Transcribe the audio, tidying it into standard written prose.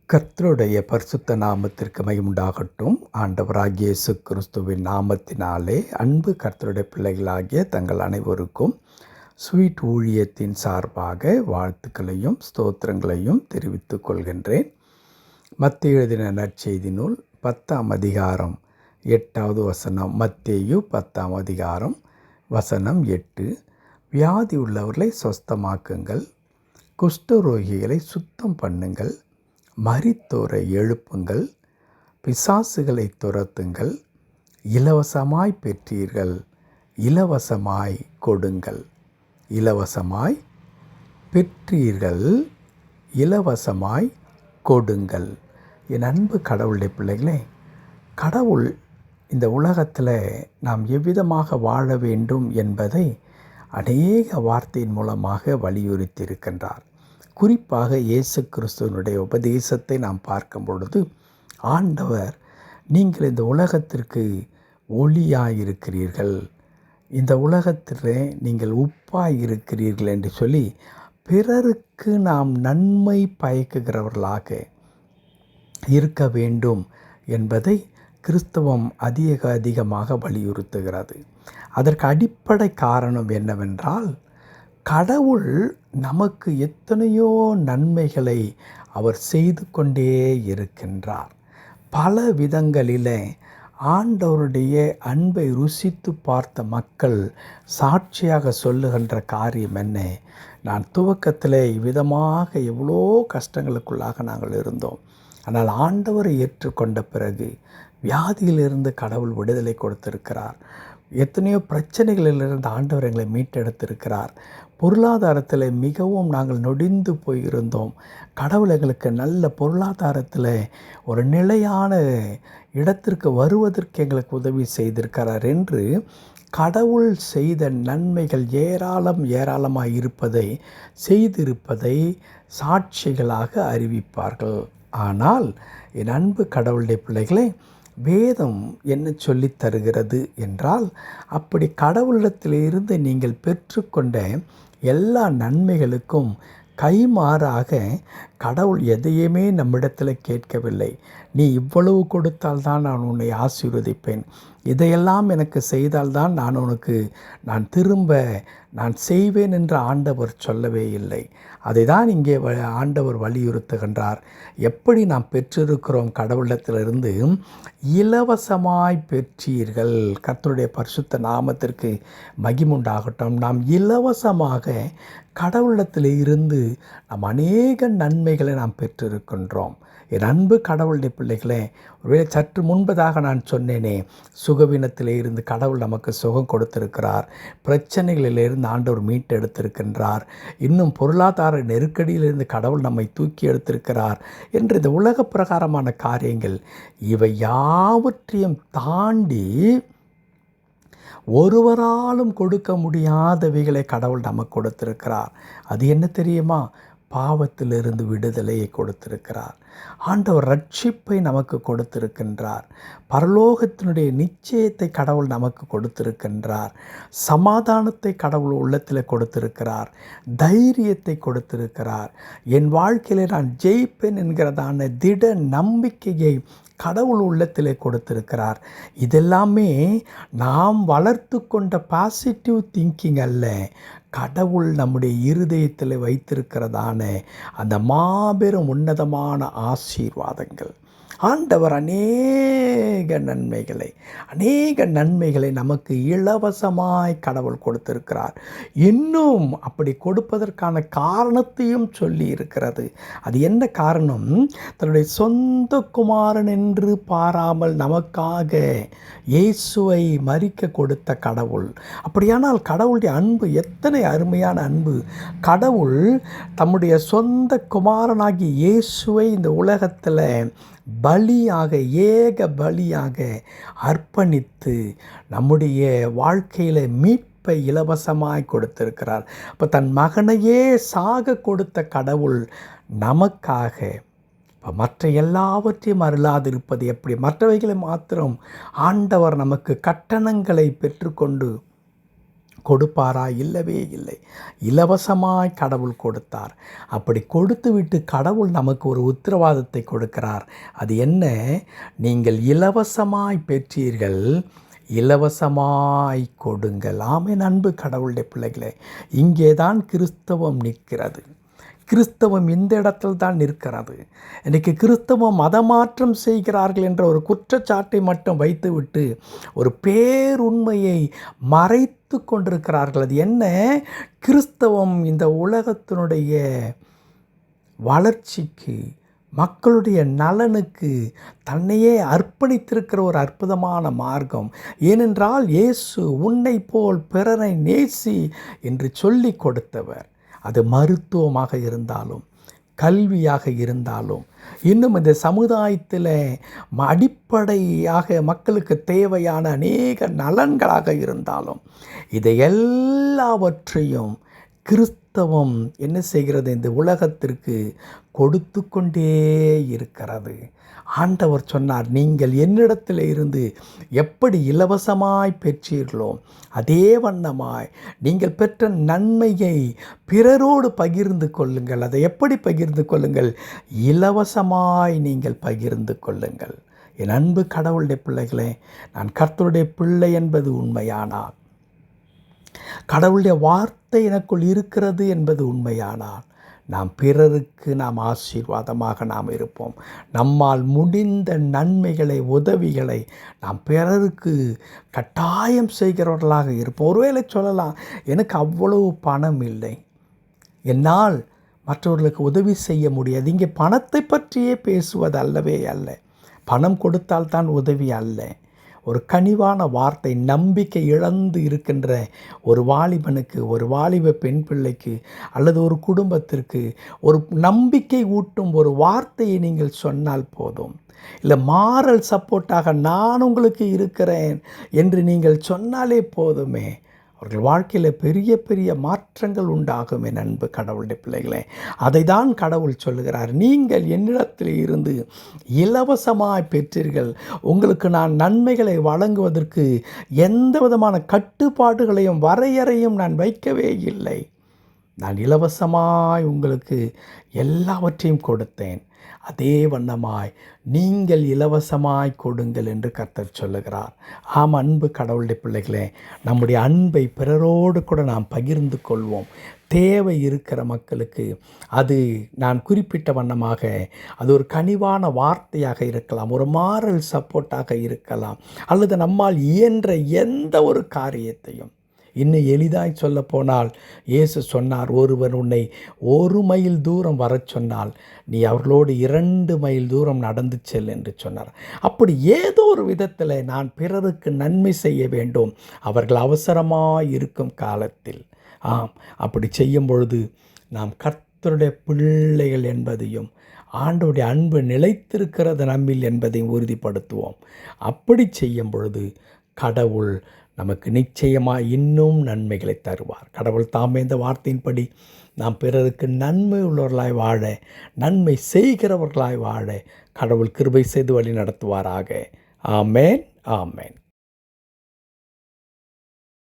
கர்த்தருடைய பரிசுத்த நாமத்திற்கு மகிமுண்டாகட்டும். ஆண்டவராகிய இயேசு கிறிஸ்துவின் நாமத்தினாலே அன்பு கர்த்தருடைய பிள்ளைகளாகிய தங்கள் அனைவருக்கும் ஸ்வீட் ஊழியத்தின் சார்பாக வாழ்த்துக்களையும் ஸ்தோத்திரங்களையும் தெரிவித்துக் கொள்கின்றேன். மத்தேயு எழுதின நற்செய்தி நூல் 10ஆம் அதிகாரம் 8வது வசனம். மத்தேயு 10ஆம் அதிகாரம் வசனம் 8. வியாதி உள்ளவர்களை சொஸ்தமாக்குங்கள், குஷ்டரோகிகளை சுத்தம் பண்ணுங்கள், மரித்தோரை எழுப்புங்கள், பிசாசுகளை துரத்துங்கள், இலவசமாய் பெற்றீர்கள், இலவசமாய் கொடுங்கள். இலவசமாய் பெற்றீர்கள், இலவசமாய் கொடுங்கள். என் அன்பு கடவுளுடைய பிள்ளைகளே, கடவுள் இந்த உலகத்தில் நாம் எவ்விதமாக வாழ வேண்டும் என்பதை அநேக வார்த்தையின் மூலமாக வலியுறுத்தி இருக்கின்றார். குறிப்பாக இயேசு கிறிஸ்துவனுடைய உபதேசத்தை நாம் பார்க்கும் பொழுது, ஆண்டவர் நீங்கள் இந்த உலகத்திற்கு ஒளியாயிருக்கிறீர்கள், இந்த உலகத்தில் நீங்கள் உப்பாயிருக்கிறீர்கள் என்று சொல்லி பிறருக்கு நாம் நன்மை பயக்குகிறவர்களாக இருக்க வேண்டும் என்பதை கிறிஸ்தவம் அதிகமாக வலியுறுத்துகிறது. அதற்கு அடிப்படை காரணம் என்னவென்றால், கடவுள் நமக்கு எத்தனையோ நன்மைகளை அவர் செய்து கொண்டே இருக்கின்றார். பல விதங்களிலே ஆண்டவருடைய அன்பை ருசித்து பார்த்த மக்கள் சாட்சியாக சொல்லுகின்ற காரியம் என்ன? நான் துவக்கத்தில் இவ்விதமாக எவ்வளோ கஷ்டங்களுக்குள்ளாக நாங்கள் இருந்தோம், ஆனால் ஆண்டவரை ஏற்றுக்கொண்ட பிறகு வியாதியிலிருந்து கடவுள் விடுதலை கொடுத்திருக்கிறார். எத்தனையோ பிரச்சனைகளிலிருந்து ஆண்டவர் எங்களை மீட்டெடுத்திருக்கிறார். பொருளாதாரத்தில் மிகவும் நாங்கள் நொடிந்து போயிருந்தோம். கடவுள் எங்களுக்கு நல்ல பொருளாதாரத்தில் ஒரு நிலையான இடத்திற்கு வருவதற்கு எங்களுக்கு உதவி செய்திருக்கிறார் என்று கடவுள் செய்த நன்மைகள் ஏராளமாக இருப்பதை செய்திருப்பதை சாட்சிகளாக அறிவிப்பார்கள். ஆனால் என் அன்பு கடவுளுடைய பிள்ளைகளே, வேதம் என்ன சொல்லித் தருகிறது என்றால், அப்படி கடவுளிடத்திலிருந்து நீங்கள் பெற்றுக்கொண்ட எல்லா நன்மைகளுக்கும் கைமாறாக கடவுள் எதையுமே நம்மிடத்தில் கேட்கவில்லை. நீ இவ்வளவு கொடுத்தால்தான் நான் உன்னை ஆசீர்வதிப்பேன், இதையெல்லாம் எனக்கு செய்தால்தான் நான் திரும்ப செய்வேன் என்று ஆண்டவர் சொல்லவே இல்லை. அதை தான் இங்கே ஆண்டவர் வலியுறுத்துகின்றார். எப்படி நாம் பெற்றிருக்கிறோம் கடவுளிடத்திலிருந்து? இலவசமாய் பெற்றீர்கள். கர்த்தருடைய பரிசுத்த நாமத்திற்கு மகிமுண்டாகட்டும். நாம் இலவசமாக கடவுளிடத்தில் இருந்து நாம் அநேக நன்மைகளை நாம் பெற்றிருக்கின்றோம். என் அன்பு கடவுளுடைய பிள்ளைகளே, ஒருவேளை சற்று முன்பதாக நான் சொன்னேனே, சுகவீனத்திலே இருந்து கடவுள் நமக்கு சுகம் கொடுத்திருக்கிறார், பிரச்சனைகளிலிருந்து ஆண்டவர் மீட்டெடுத்திருக்கின்றார், இன்னும் பொருளாதார நெருக்கடியிலிருந்து கடவுள் நம்மை தூக்கி எடுத்திருக்கிறார் என்று இந்த உலக பிரகாரமான காரியங்கள் இவை யாவற்றையும் தாண்டி ஒருவராலும் கொடுக்க முடியாதவைகளை கடவுள் நமக்கு கொடுத்திருக்கிறார். அது என்ன தெரியுமா? பாவத்திலிருந்து விடுதலையை கொடுத்திருக்கிறார். ஆண்டவர் ரட்சிப்பை நமக்கு கொடுத்திருக்கின்றார். பரலோகத்தினுடைய நிச்சயத்தை கடவுள் நமக்கு கொடுத்திருக்கின்றார். சமாதானத்தை கடவுள் உள்ளத்தில் கொடுத்திருக்கிறார். தைரியத்தை கொடுத்திருக்கிறார். என் வாழ்க்கையில் நான் ஜெயிப்பேன் என்கிறதான திட நம்பிக்கையை கடவுள் உள்ளத்திலே கொடுத்திருக்கிறார். இதெல்லாமே நாம் வளர்த்து கொண்ட பாசிட்டிவ் திங்கிங் அல்ல, கடவுள் நம்முடைய இருதயத்தில் வைத்திருக்கிறதான அந்த மாபெரும் உன்னதமான ஆசீர்வாதங்கள். ஆண்டவர் அநேக நன்மைகளை நமக்கு இலவசமாய் கடவுள் கொடுத்திருக்கிறார். இன்னும் அப்படி கொடுப்பதற்கான காரணத்தையும் சொல்லி இருக்கிறது. அது என்ன காரணம்? தன்னுடைய சொந்த குமாரன் என்று பாராமல் நமக்காக இயேசுவை மரிக்க கொடுத்த கடவுள். அப்படியானால் கடவுளுடைய அன்பு எத்தனை அருமையான அன்பு! கடவுள் தம்முடைய சொந்த குமாரனாகி இயேசுவை இந்த உலகத்தில் ஏக பலியாக அர்ப்பணித்து நம்முடைய வாழ்க்கையில் மீட்பை இலவசமாய் கொடுத்திருக்கிறார். அப்போ தன் மகனையே சாக கொடுத்த கடவுள் நமக்காக மற்ற எல்லாவற்றையும் அருளாதிருப்பது எப்படி? மற்றவைகளை மாத்திரம் ஆண்டவர் நமக்கு கட்டணங்களை பெற்றுக்கொண்டு கொடுப்பாரா? இல்லவே இல்லை. இலவசமாய் கடவுள் கொடுத்தார். அப்படி கொடுத்துவிட்டு கடவுள் நமக்கு ஒரு உத்தரவாதத்தை கொடுக்கிறார். அது என்ன? நீங்கள் இலவசமாய் பெற்றீர்கள், இலவசமாய் கொடுங்கள். ஆமென். அன்பு கடவுளுடைய பிள்ளைகளே, இங்கே தான் கிறிஸ்தவம் நிற்கிறது. கிறிஸ்தவம் இந்த இடத்தில் தான் நிற்கிறது. இன்றைக்கு கிறிஸ்தவம் மதமாற்றம் செய்கிறார்கள் என்ற ஒரு குற்றச்சாட்டை மட்டும் வைத்துவிட்டு ஒரு பேருண்மையை மறைத்து கொண்டிருக்கிறார்கள். அது என்ன? கிறிஸ்தவம் இந்த உலகத்தினுடைய வளர்ச்சிக்கு, மக்களுடைய நலனுக்கு தன்னையே அர்ப்பணித்திருக்கிற ஒரு அற்புதமான மார்க்கம். ஏனென்றால் இயேசு உன்னை போல் பிறரை நேசி என்று சொல்லி கொடுத்தவர். அது மருத்துவமாக இருந்தாலும், கல்வியாக இருந்தாலும், இன்னும் இந்த சமுதாயத்தில் அடிப்படையாக மக்களுக்கு தேவையான அநேக நலன்களாக இருந்தாலும், இதை எல்லாவற்றையும் கிறிஸ்தவம் என்ன செய்கிறது? இந்த உலகத்திற்கு கொடுத்து கொண்டே இருக்கிறது. ஆண்டவர் சொன்னார், நீங்கள் என்னிடத்தில் இருந்து எப்படி இலவசமாய் பெற்றீர்களோ அதே வண்ணமாய் நீங்கள் பெற்ற நன்மையை பிறரோடு பகிர்ந்து கொள்ளுங்கள். அதை எப்படி பகிர்ந்து கொள்ளுங்கள்? இலவசமாய் நீங்கள் பகிர்ந்து கொள்ளுங்கள். என் அன்பு கடவுளுடைய பிள்ளைகளே, நான் கர்த்தருடைய பிள்ளை என்பது உண்மையானால், கடவுளுடைய வார்த்தை எனக்குள் இருக்கிறது என்பது உண்மையானால், நாம் பிறருக்கு நாம் ஆசீர்வாதமாக நாம் இருப்போம். நம்மால் முடிந்த நன்மைகளை, உதவிகளை நாம் பிறருக்கு கட்டாயம் செய்கிறவர்களாக இருப்போம். ஒருவேளை சொல்லலாம், எனக்கு அவ்வளவு பணம் இல்லை, என்னால் மற்றவர்களுக்கு உதவி செய்ய முடியாது. இங்கே பணத்தை பற்றியே பேசுவது அல்லவே அல்ல. பணம் கொடுத்தால்தான் உதவி அல்ல. ஒரு கனிவான வார்த்தை, நம்பிக்கை இழந்து இருக்கின்ற ஒரு வாலிபனுக்கு, ஒரு வாலிப பெண் பிள்ளைக்கு, அல்லது ஒரு குடும்பத்திற்கு ஒரு நம்பிக்கை ஊட்டும் ஒரு வார்த்தையை நீங்கள் சொன்னால் போதும். இல்லை மாரல் சப்போர்ட்டாக நான் உங்களுக்கு இருக்கிறேன் என்று நீங்கள் சொன்னாலே போதுமே, அவர்கள் வாழ்க்கையில் பெரிய பெரிய மாற்றங்கள் உண்டாகும். என் அன்பு கடவுளுடைய பிள்ளைகளே, அதை தான் கடவுள் சொல்லுகிறார். நீங்கள் என்னிடத்தில் இருந்து இலவசமாய் பெற்றீர்கள். உங்களுக்கு நான் நன்மைகளை வழங்குவதற்கு எந்த விதமான கட்டுப்பாடுகளையும் வரையறையும் நான் வைக்கவே இல்லை. நான் இலவசமாய் உங்களுக்கு எல்லாவற்றையும் கொடுத்தேன். அதே வண்ணமாய் நீங்கள் இலவசமாய் கொடுங்கள் என்று கர்த்தர் சொல்லுகிறார். ஆம் அன்பு கடவுளுடைய பிள்ளைகளே, நம்முடைய அன்பை பிறரோடு கூட நாம் பகிர்ந்து கொள்வோம். தேவை இருக்கிற மக்களுக்கு அது நான் குறிப்பிட்ட வண்ணமாக அது ஒரு கனிவான வார்த்தையாக இருக்கலாம், ஒரு மாரல் சப்போர்ட்டாக இருக்கலாம், அல்லது நம்மால் இயன்ற எந்த ஒரு காரியத்தையும். இன்னும் எளிதாய் சொல்ல போனால், இயேசு சொன்னார், ஒருவர் உன்னை 1 மைல் தூரம் வரச் சொன்னால் நீ அவர்களோடு 2 மைல் தூரம் நடந்து செல் என்று சொன்னார். அப்படி ஏதோ ஒரு விதத்தில் நான் பிறருக்கு நன்மை செய்ய வேண்டும், அவர்கள் அவசரமாக இருக்கும் காலத்தில். அப்படி செய்யும் பொழுது நாம் கர்த்தருடைய பிள்ளைகள் என்பதையும், ஆண்டவருடைய அன்பு நிலைத்திருக்கிறது நம்மில் என்பதையும் உறுதிப்படுத்துவோம். அப்படி செய்யும் பொழுது கடவுள் நமக்கு நிச்சயமாக இன்னும் நன்மைகளை தருவார். கடவுள் தாமே இந்த வார்த்தையின்படி நாம் பிறருக்கு நன்மை உள்ளவர்களாய் வாழ, நன்மை செய்கிறவர்களாய் வாழ கடவுள் கிருபை செய்து வழி நடத்துவாராக. ஆமேன், ஆமேன்.